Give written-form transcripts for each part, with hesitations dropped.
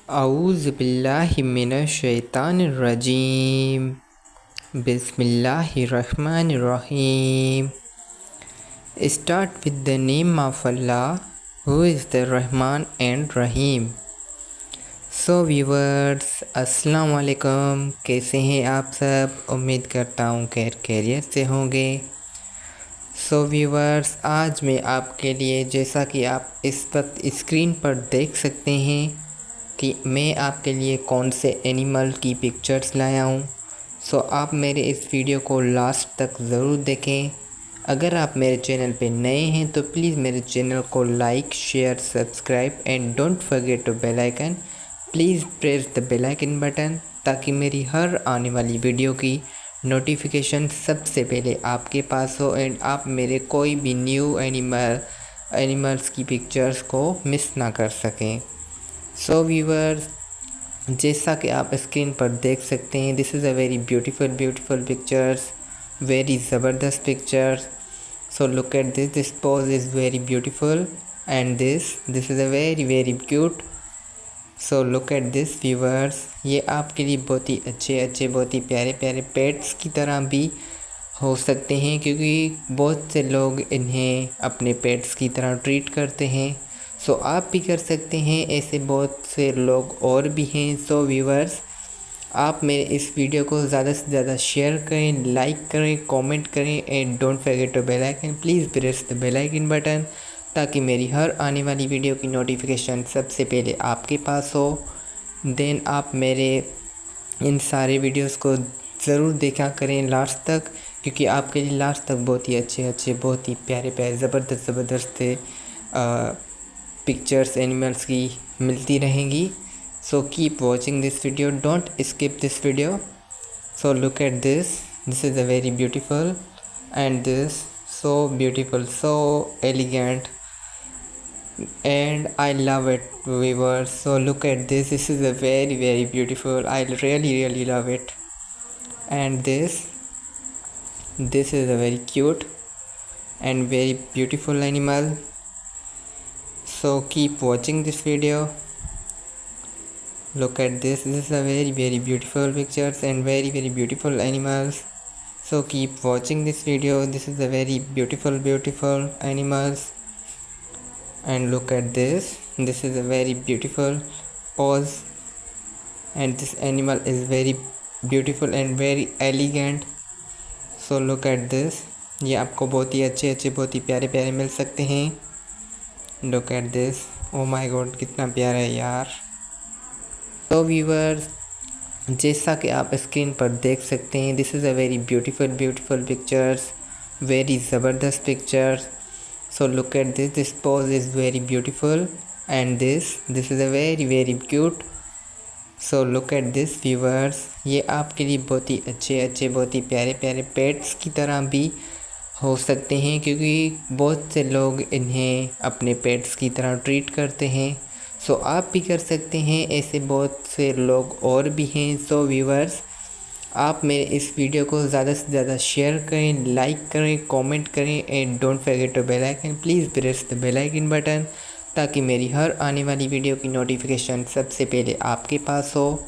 औज़ु बिल्लाहि मिनश शैतानिर रजीम। बिस्मिल्लाहिर्रहमानिर रहीम। Start with the name of Allah, who is the Rahman and Rahim. So viewers, अस्सलाम वालेकुम। कैसे हैं आप सब? उम्मीद करता हूँ खैरियत से होंगे। सो व्यूवर्स, आज मैं आपके लिए, जैसा कि आप इस वक्त स्क्रीन पर देख सकते हैं, कि मैं आपके लिए कौन से एनिमल की पिक्चर्स लाया हूँ। सो आप मेरे इस वीडियो को लास्ट तक ज़रूर देखें। अगर आप मेरे चैनल पे नए हैं तो प्लीज़ मेरे चैनल को like, share, subscribe and don't forget to bell icon. Please press the bell icon button, ताकि मेरी हर आने वाली वीडियो की नोटिफिकेशन सबसे पहले आपके पास हो एंड आप मेरे कोई भी न्यू एनिमल्स की पिक्चर्स को मिस ना कर सकें। सो व्यूवर्स, जैसा कि आप स्क्रीन पर देख सकते हैं, this is a very beautiful pictures, very ज़बरदस्त pictures. So look at this pose is very beautiful and this is a very cute. So look at this viewers, ये आपके लिए बहुत ही अच्छे बहुत ही प्यारे पेट्स की तरह भी हो सकते हैं, क्योंकि बहुत से लोग इन्हें अपने पेट्स की तरह ट्रीट करते हैं। सो आप भी कर सकते हैं, ऐसे बहुत से लोग और भी हैं। सो व्यूवर्स, आप मेरे इस वीडियो को ज़्यादा से ज़्यादा शेयर करें, लाइक करें, कमेंट करें and don't forget to bell icon. Please press the bell icon button, ताकि मेरी हर आने वाली वीडियो की नोटिफिकेशन सबसे पहले आपके पास हो। देन आप मेरे इन सारे वीडियोस को ज़रूर देखा करें लास्ट तक, क्योंकि आपके लिए लास्ट तक बहुत ही अच्छे बहुत ही प्यारे ज़बरदस्त पिक्चर्स एनिमल्स की मिलती रहेंगी। So keep watching this video, don't skip this video. So look at this is a very beautiful and this so beautiful, so elegant, and I love it viewers. So look at this is a very beautiful. I really love it. And this is a very cute and very beautiful animal. So keep watching this video. Look at this is a very beautiful pictures and very beautiful animals. So keep watching this video. This is a very beautiful animals. And look at this is a very beautiful pose, and this animal is very beautiful and very elegant. So look at this, ये आपको बहुत ही अच्छे बहुत ही प्यारे मिल सकते हैं। Look at this, oh my god, कितना प्यारा है यार। तो व्यूवर्स, जैसा कि आप स्क्रीन पर देख सकते हैं, this is a very beautiful pictures, very ज़बरदस्त pictures. So look at this pose is very beautiful and this is a very cute. So look at this viewers, ये आपके लिए बहुत ही अच्छे बहुत ही प्यारे पेट्स की तरह भी हो सकते हैं, क्योंकि बहुत से लोग इन्हें अपने पेट्स की तरह ट्रीट करते हैं। सो आप भी कर सकते हैं, ऐसे बहुत से लोग और भी हैं। सो व्यूवर्स, आप मेरे इस वीडियो को ज़्यादा से ज़्यादा शेयर करें, लाइक करें, कमेंट करें and don't forget to bell icon. Please press the bell icon button, ताकि मेरी हर आने वाली वीडियो की नोटिफिकेशन सबसे पहले आपके पास हो।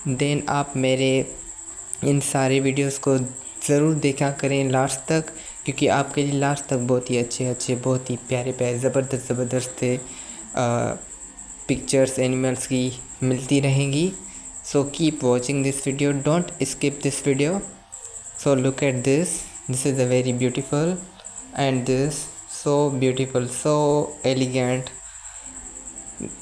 देन आप मेरे इन सारे वीडियोस को ज़रूर देखा करें लास्ट तक, क्योंकि आपके लिए लास्ट तक बहुत ही अच्छे बहुत ही प्यारे ज़बरदस्त पिक्चर्स एनिमल्स की मिलती रहेंगी। So keep watching this video, don't skip this video. So look at this is a very beautiful and this so beautiful, so elegant,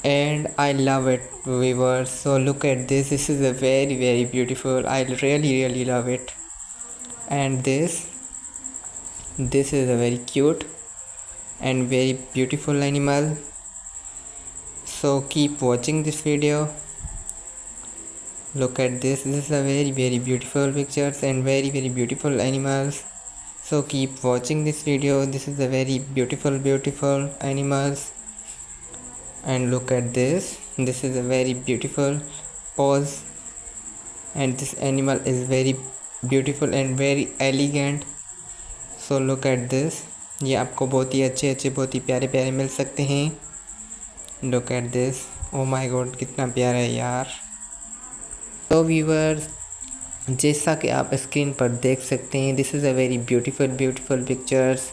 and I love it viewers. So look at this is a very beautiful. I really love it. And this is a very cute and very beautiful animal. So keep watching this video. Look at this is a very beautiful pictures and very beautiful animals. So keep watching this video. This is a very beautiful animals. And look at this is a very beautiful pose, and this animal is very beautiful and very elegant. So look at this, ये आपको बहुत ही अच्छे बहुत ही प्यारे मिल सकते हैं। Look at this, oh my God कितना प्यारा है यार। तो व्यूअर्स, जैसा कि आप स्क्रीन पर देख सकते हैं, this is a very beautiful pictures,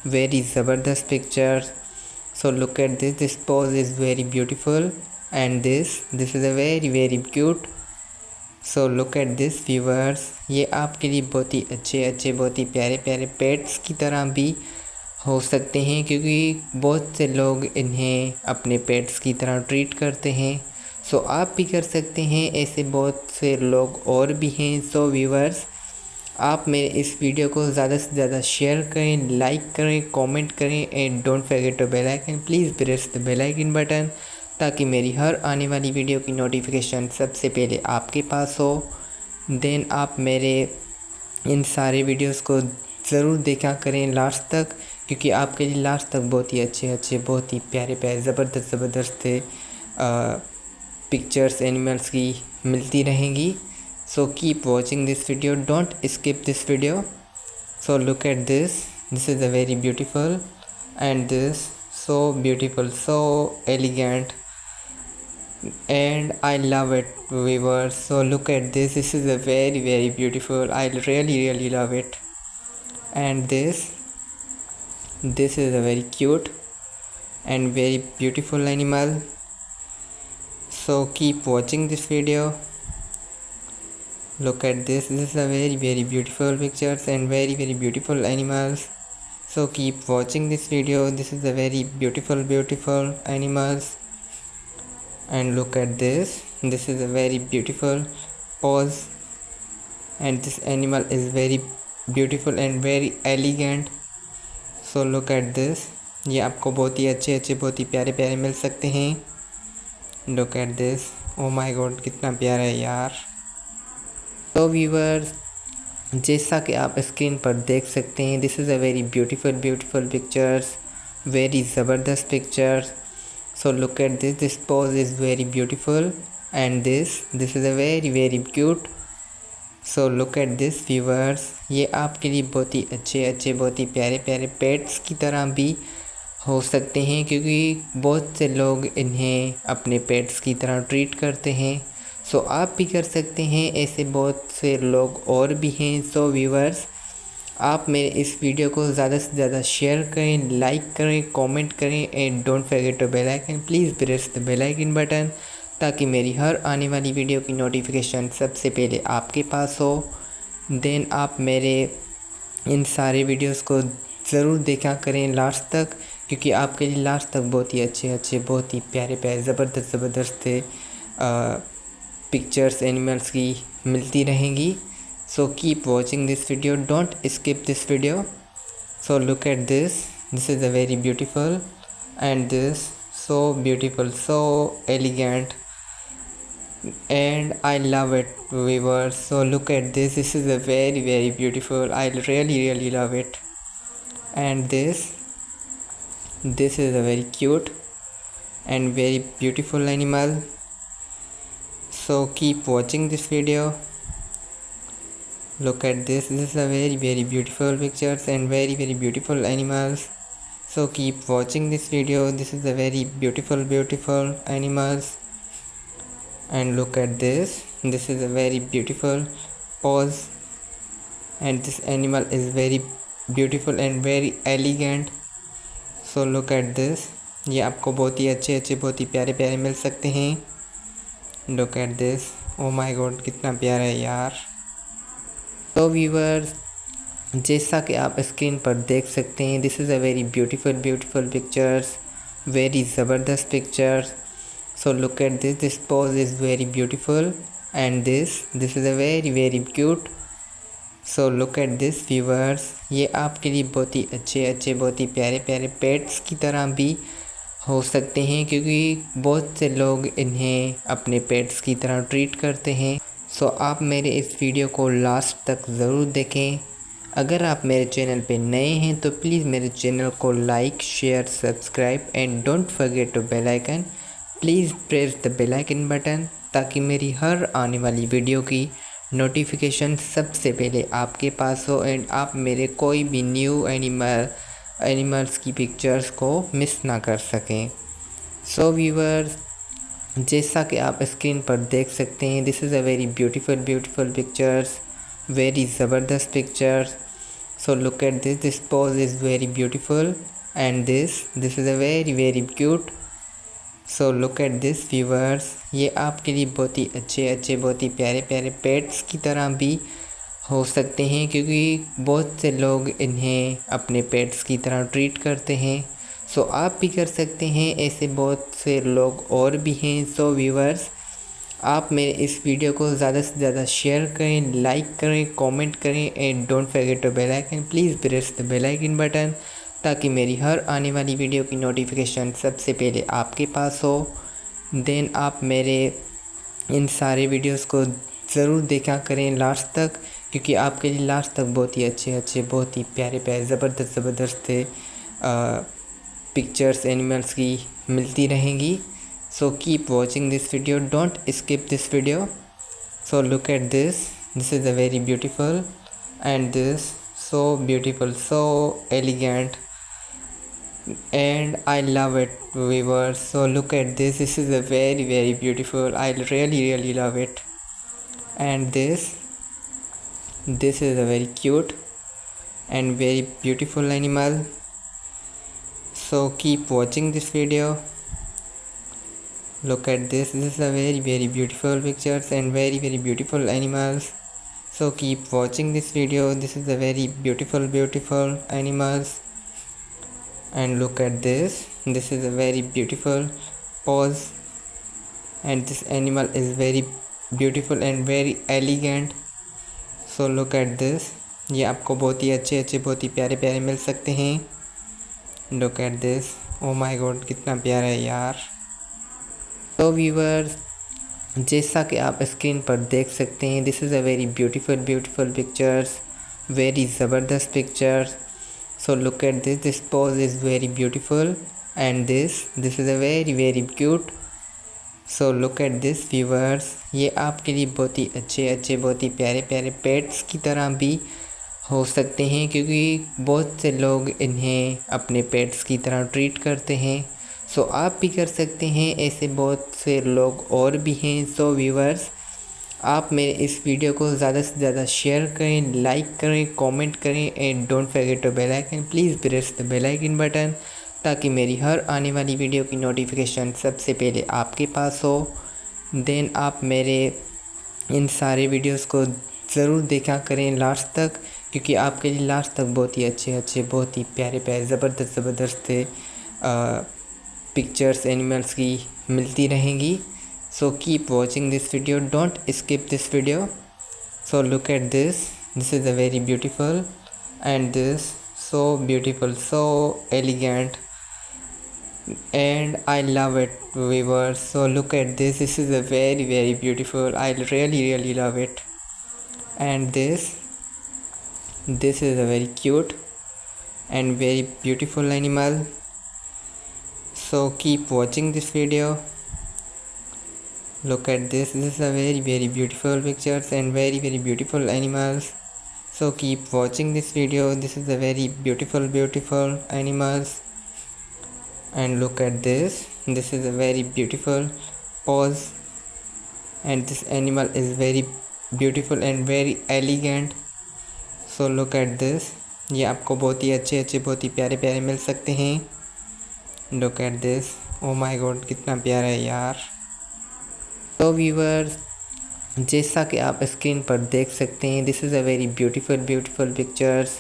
very ज़बरदस्त pictures. So look at this pose is very beautiful and this is a very cute. So look at this viewers, ये आपके लिए बहुत ही अच्छे बहुत ही प्यारे पेट्स की तरह भी हो सकते हैं, क्योंकि बहुत से लोग इन्हें अपने पेट्स की तरह ट्रीट करते हैं। सो आप भी कर सकते हैं, ऐसे बहुत से लोग और भी हैं। सो व्यूअर्स, आप मेरे इस वीडियो को ज़्यादा से ज़्यादा शेयर करें, लाइक करें, कमेंट करें and don't forget to bell icon, please press the bell icon button, ताकि मेरी हर आने वाली वीडियो की नोटिफिकेशन सबसे पहले आपके पास हो। देन आप मेरे इन सारे वीडियोस को ज़रूर देखा करें लास्ट तक, क्योंकि आपके लिए लास्ट तक बहुत ही अच्छे बहुत ही प्यारे ज़बरदस्त पिक्चर्स एनिमल्स की मिलती रहेंगी। So keep watching this video, don't skip this video. So look at this is a very beautiful and this so beautiful, so elegant, and I love it viewers. So look at this is a very beautiful, I really love it. And this is a very cute and very beautiful animal. So keep watching this video. Look at this is a very beautiful pictures and very beautiful animals. So keep watching this video, this is a very beautiful animals. And look at this is a very beautiful pose, and this animal is very beautiful and very elegant. So look at this, ये आपको बहुत ही अच्छे बहुत ही प्यारे मिल सकते हैं। Look at this, oh my god कितना प्यारा है यार। तो व्यूअर्स, जैसा कि आप स्क्रीन पर देख सकते हैं, this is a very beautiful pictures, very ज़बरदस्त pictures. So look at this pose is very beautiful and this is a very cute. So look at this viewers, ये आपके लिए बहुत ही अच्छे बहुत ही प्यारे पेट्स की तरह भी हो सकते हैं, क्योंकि बहुत से लोग इन्हें अपने पेट्स की तरह ट्रीट करते हैं। सो आप भी कर सकते हैं, ऐसे बहुत से लोग और भी हैं। सो व्यूअर्स, आप मेरे इस वीडियो को ज़्यादा से ज़्यादा शेयर करें, लाइक करें, कमेंट करें and don't forget to bell icon, please press the bell icon button, ताकि मेरी हर आने वाली वीडियो की नोटिफिकेशन सबसे पहले आपके पास हो। देन आप मेरे इन सारे वीडियोस को ज़रूर देखा करें लास्ट तक, क्योंकि आपके लिए लास्ट तक बहुत ही अच्छे बहुत ही प्यारे ज़बरदस्त पिक्चर्स एनिमल्स की मिलती रहेंगी। So keep watching this video, don't skip this video. So look at this is a very beautiful and this so beautiful, so elegant, and I love it viewers. So look at this is a very beautiful, I really love it. And this is a very cute and very beautiful animal. So keep watching this video. Look at this is a very beautiful pictures and very beautiful animals. So keep watching this video, this is a very beautiful animals. And look at this is a very beautiful pose, and this animal is very beautiful and very elegant. So look at this, ये आपको बहुत ही अच्छे बहुत ही प्यारे मिल सकते हैं। Look at this, oh my god कितना प्यारा है यार। तो व्यूअर्स, जैसा कि आप स्क्रीन पर देख सकते हैं, this is a very beautiful pictures, very ज़बरदस्त pictures. So look at this pose is very beautiful and this is a very cute. So look at this viewers, ये आपके लिए बहुत ही अच्छे बहुत ही प्यारे पेट्स की तरह भी हो सकते हैं, क्योंकि बहुत से लोग इन्हें अपने पेट्स की तरह ट्रीट करते हैं। सो आप मेरे इस वीडियो को लास्ट तक ज़रूर देखें। अगर आप मेरे चैनल पे नए हैं तो प्लीज़ मेरे चैनल को like, share, subscribe and don't forget to bell icon, please press the bell icon button, ताकि मेरी हर आने वाली वीडियो की नोटिफिकेशन सबसे पहले आपके पास हो एंड आप मेरे कोई भी न्यू एनिमल्स की पिक्चर्स को मिस ना कर सकें। सो व्यूअर्स, जैसा कि आप स्क्रीन पर देख सकते हैं, this is a very beautiful pictures, very ज़बरदस्त picture. So look at this. This pose is very beautiful, and this is a very cute. So look at this viewers. ये आपके लिए बहुत ही अच्छे बहुत ही प्यारे पेट्स की तरह भी हो सकते हैं, क्योंकि बहुत से लोग इन्हें अपने पेट्स की तरह ट्रीट करते हैं. सो आप भी कर सकते हैं, ऐसे बहुत से लोग और भी हैं. सो व्यूवर्स, आप मेरे इस वीडियो को ज़्यादा से ज़्यादा शेयर करें, लाइक करें, कमेंट करें, and don't forget to bell icon. Please press the bell icon button, ताकि मेरी हर आने वाली वीडियो की नोटिफिकेशन सबसे पहले आपके पास हो. देन आप मेरे इन सारे वीडियोस को ज़रूर देखा करें लास्ट तक, क्योंकि आपके लिए लास्ट तक बहुत ही अच्छे बहुत ही प्यारे ज़बरदस्त पिक्चर्स एनिमल्स की मिलती रहेंगी. So keep watching this video, don't skip this video. So look at this. This is a very beautiful, and this so beautiful, so elegant, and I love it viewers. So look at this. This is a very beautiful. I really love it. And this is a very cute and very beautiful animal. So keep watching this video. Look at this. This is a very beautiful pictures and very beautiful animals. So keep watching this video. This is a very beautiful animals. And look at this. This is a very beautiful pose, and this animal is very beautiful and very elegant. So look at this. ये आपको बहुत ही अच्छे बहुत ही प्यारे मिल सकते हैं. Look at this. Oh my god, कितना प्यारा है यार. तो व्यूवर्स, जैसा कि आप स्क्रीन पर देख सकते हैं, this is a very beautiful pictures, very ज़बरदस्त picture. So look at this. This pose is very beautiful, and this is a very cute. So look at this viewers. ये आपके लिए बहुत ही अच्छे बहुत ही प्यारे पेट्स की तरह भी हो सकते हैं, क्योंकि बहुत से लोग इन्हें अपने पेट्स की तरह ट्रीट करते हैं. सो आप भी कर सकते हैं, ऐसे बहुत से लोग और भी हैं. सो व्यूवर्स, आप मेरे इस वीडियो को ज़्यादा से ज़्यादा शेयर करें, लाइक करें, कमेंट करें, and don't forget to bell icon. Please press the bell icon button, ताकि मेरी हर आने वाली वीडियो की नोटिफिकेशन सबसे पहले आपके पास हो. देन आप मेरे इन सारे वीडियोस को ज़रूर देखा करें लास्ट तक, क्योंकि आपके लिए लास्ट तक बहुत ही अच्छे बहुत ही प्यारे ज़बरदस्त पिक्चर्स एनिमल्स की मिलती रहेंगी. So keep watching this video. Don't skip this video. So look at this. This is a very beautiful pictures, very ज़बरदस्त पिक्चर्स. पिक्चर्स एनिमल्स की मिलती रहेंगी. So keep watching this video, don't skip this video. So look at this. This is a very beautiful, and this so beautiful, so elegant, and I love it viewers. So look at this. This is a very beautiful. I really love it. And this is a very cute and very beautiful animal. So keep watching this video. Look at this. This is a very beautiful pictures and very beautiful animals. So keep watching this video. This is a very beautiful animals. And look at this. This is a very beautiful pose, and this animal is very beautiful and very elegant. So look at this. ये आपको बहुत ही अच्छे बहुत ही प्यारे मिल सकते हैं. Look at this. Oh my god, कितना प्यारा है यार. तो व्यूवर्स, जैसा कि आप स्क्रीन पर देख सकते हैं, this is a very beautiful pictures,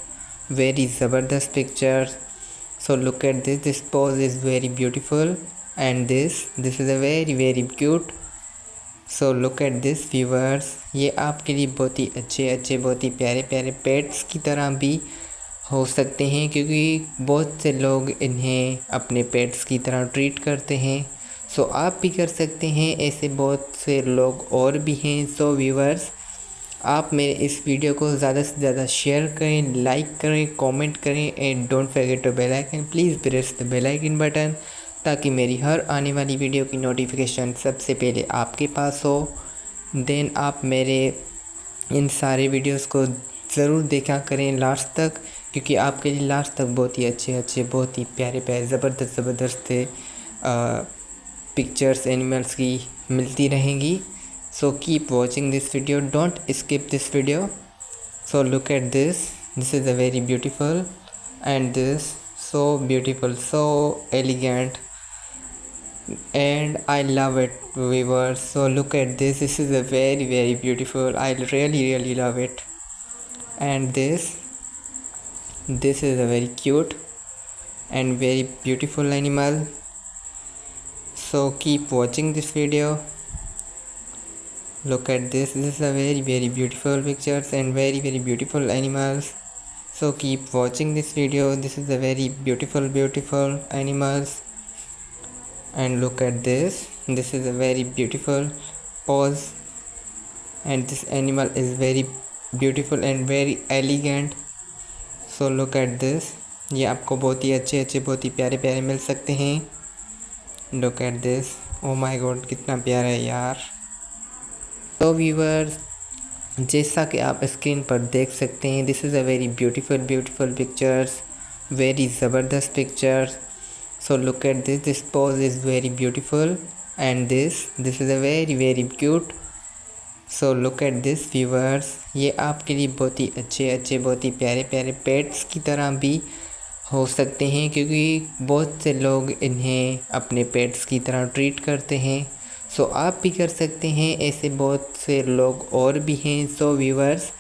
very ज़बरदस्त picture. So look at this. This pose is very beautiful, and this is a very cute. So look at this viewers. ये आपके लिए बहुत ही अच्छे बहुत ही प्यारे पेट्स की तरह भी हो सकते हैं, क्योंकि बहुत से लोग इन्हें अपने पेट्स की तरह ट्रीट करते हैं. सो आप भी कर सकते हैं, ऐसे बहुत से लोग और भी हैं. सो व्यूवर्स, आप मेरे इस वीडियो को ज़्यादा से ज़्यादा शेयर करें, लाइक करें, कमेंट करें, and don't forget to bell icon. Please press the bell icon button, ताकि मेरी हर आने वाली वीडियो की नोटिफिकेशन सबसे पहले आपके पास हो. देन आप मेरे इन सारे वीडियोस को ज़रूर देखा करें लास्ट तक, क्योंकि आपके लिए लास्ट तक बहुत ही अच्छे बहुत ही प्यारे ज़बरदस्त पिक्चर्स एनिमल्स की मिलती रहेंगी। So keep watching this video, don't skip this video. So look at this, this is a very beautiful, and this so beautiful, so elegant, and I love it viewers. So look at this, this is a very beautiful, I really love it. And this is a very cute and very beautiful animal. So keep watching this video. Look at this is a very beautiful pictures and very beautiful animals. So keep watching this video, this is a very beautiful animals. And look at this is a very beautiful pose, and this animal is very beautiful and very elegant. So look at this, ये आपको बहुत ही अच्छे बहुत ही प्यारे मिल सकते हैं। Look at this, oh my god, कितना प्यारा है यार। तो व्यूअर्स, जैसा कि आप स्क्रीन पर देख सकते हैं, this is a very beautiful pictures, very ज़बरदस्त pictures. So look at this pose is very beautiful, and this is a very cute. So look at this viewers, ये आपके लिए बहुत ही अच्छे बहुत ही प्यारे पेट्स की तरह भी हो सकते हैं, क्योंकि बहुत से लोग इन्हें अपने पेट्स की तरह ट्रीट करते हैं। सो आप भी कर सकते हैं, ऐसे बहुत से लोग और भी हैं। सो व्यूअर्स,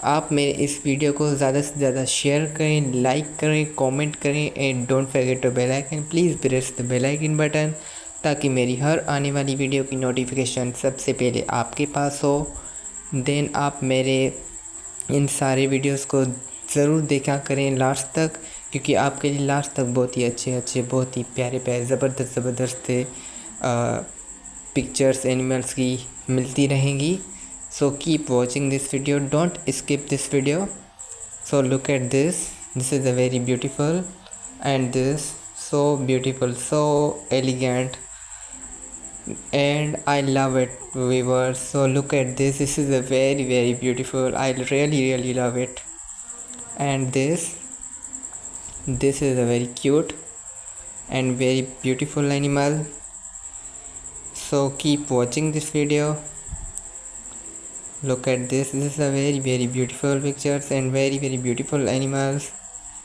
आप मेरे इस वीडियो को ज़्यादा से ज़्यादा शेयर करें, लाइक करें, कमेंट करें, and don't forget to bell icon, please press the bell icon button, ताकि मेरी हर आने वाली वीडियो की नोटिफिकेशन सबसे पहले आपके पास हो। देन आप मेरे इन सारे वीडियोस को ज़रूर देखा करें लास्ट तक, क्योंकि आपके लिए लास्ट तक बहुत ही अच्छे बहुत ही प्यारे ज़बरदस्त पिक्चर्स एनिमल्स की मिलती रहेंगी। So keep watching this video, don't skip this video. So look at this is a very beautiful, and this so beautiful, so elegant, and I love it viewers. So look at this is a very beautiful, I really love it. And this is a very cute and very beautiful animal. So keep watching this video. Look at this is a very beautiful pictures and very beautiful animals.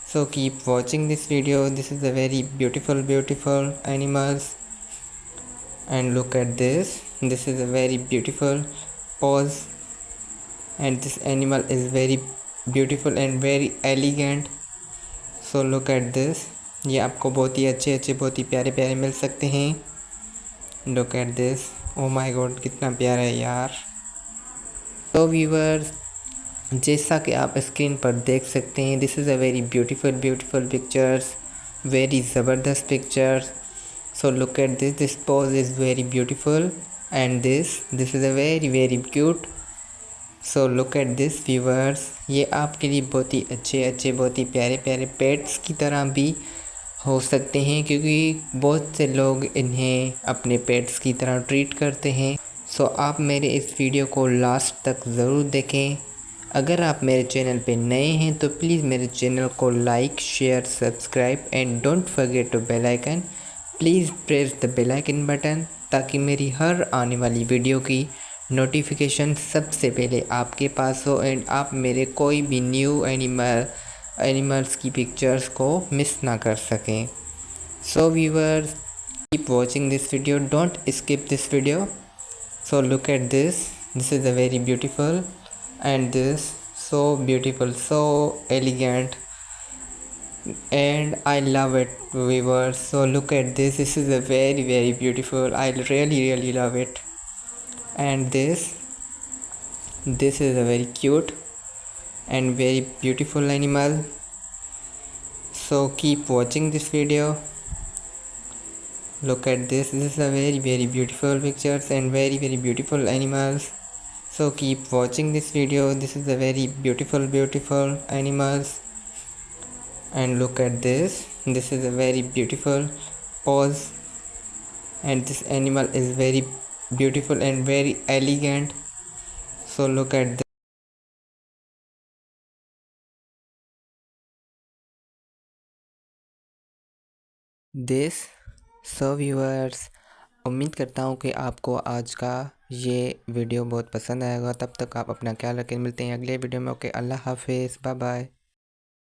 So keep watching this video, this is a very beautiful animals. And look at this is a very beautiful pose, and this animal is very beautiful and very elegant. So look at this, ये आपको बहुत ही अच्छे बहुत ही प्यारे मिल सकते हैं। Look at this, oh my god, कितना प्यारा है यार। तो व्यूअर्स, जैसा कि आप स्क्रीन पर देख सकते हैं, this is a very beautiful pictures, very ज़बरदस्त pictures. So look at this pose is very beautiful, and this is a very cute. So look at this viewers, ये आपके लिए बहुत ही अच्छे बहुत ही प्यारे पेट्स की तरह भी हो सकते हैं, क्योंकि बहुत से लोग इन्हें अपने पेट्स की तरह ट्रीट करते हैं। सो आप मेरे इस वीडियो को लास्ट तक ज़रूर देखें। अगर आप मेरे चैनल पे नए हैं तो प्लीज़ मेरे चैनल को like, share, subscribe, and don't forget to bell icon, please press the bell icon button, ताकि मेरी हर आने वाली वीडियो की नोटिफिकेशन सबसे पहले आपके पास हो, एंड आप मेरे कोई भी न्यू एनिमल्स की पिक्चर्स को मिस ना कर सकें। So viewers, keep watching this video, don't skip this video. So look at this is a very beautiful, and this so beautiful, so elegant, and I love it viewers. So look at this is a very beautiful, I really love it. And this is a very cute and very beautiful animal. So keep watching this video. Look at this is a very beautiful pictures and very beautiful animals. So keep watching this video, this is a very beautiful animals. And look at this is a very beautiful pose, and this animal is very beautiful and very elegant. So look at this. So viewers, उम्मीद करता हूँ कि आपको आज का ये video बहुत पसंद आएगा। तब तक आप अपना ख्याल रखें, मिलते हैं अगले वीडियो में। ओके, अल्लाह हाफिज़, बाय बाय।